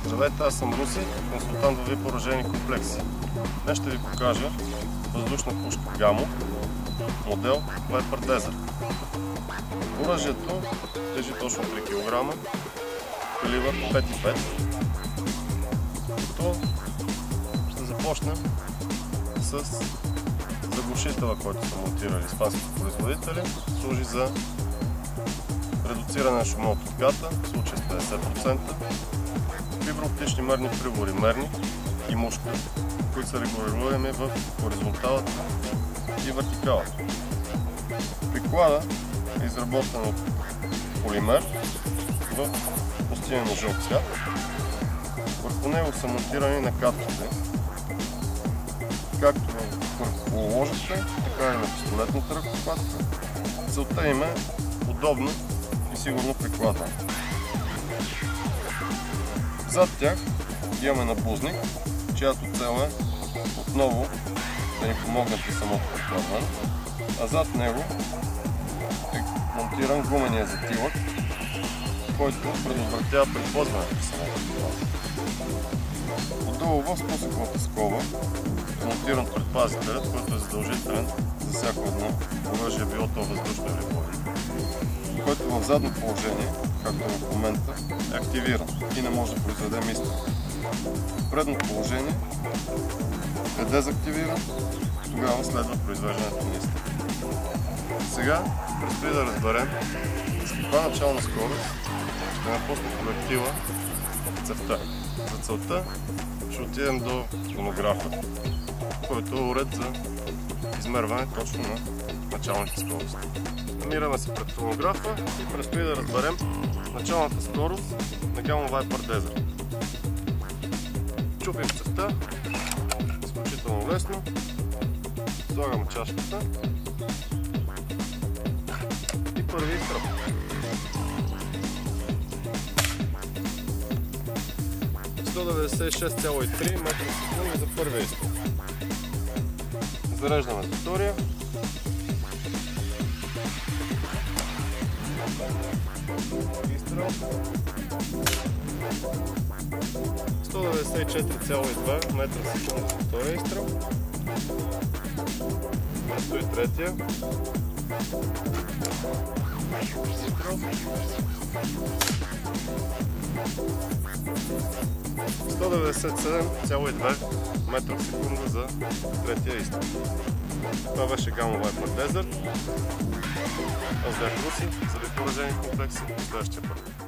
Здравейте, аз съм Руси, консултант във VIP оръжейни комплекси. Днес ще ви покажа въздушна пушка Gamo, модел Viper Desert. Оръжието тежи точно 3 кг, калибър 5,5. Като ще започнем с заглушителя, който са монтирали испанските производители. Служи за редуциране на шума от отката, в случая с 50%. Фиброоптични мерни прибори, мерни и мушка, които са регулируеми в хоризонталата и вертикалата. Приклада е изработен от полимер в постинен жълт цвят. Върху него са монтирани накатките, както върху ложата, така и на пистолетната ръкопатка. Целта им е удобно и сигурно прикладване. Зад тях имаме набузник, чиято цел е отново да ни помогне при самото прикладване, а зад него е монтиран гумения затилък, който предотвратява припозването при самото прикладване. Отдолу в спусъковата скоба е монтиран предпазителят, който е задължителен за всяко едно оръжие, било то въздушно или бойно, който в задно положение, както е в момента, е активиран и не може да произведе изстрел. В предно положение е дезактивиран, тогава следва произвеждането на изстрел. Сега предстои да разберем с каква начална скорост ще напусне проектила цевта. За целта ще отидем до фонографа, който е уред за измерване точно на началните скорости. Намираме се пред фонографа и предстои да разберем началната скорост на Gamo Viper Desert. Чупим цевта, изключително лесно, слагаме чашката и първи изстрел. – 196,3 метра в секунда за първия изстрел. Зареждаме за втория. Изстрел 194,2 метра в секунда за втория изстрел. Предстои третия. Изстрел 197,2 метра в секунда за третия изстрел. Това беше Gamo Viper Desert. Аз бях Руси, за VIP оръжейни комплекси. До следващия път.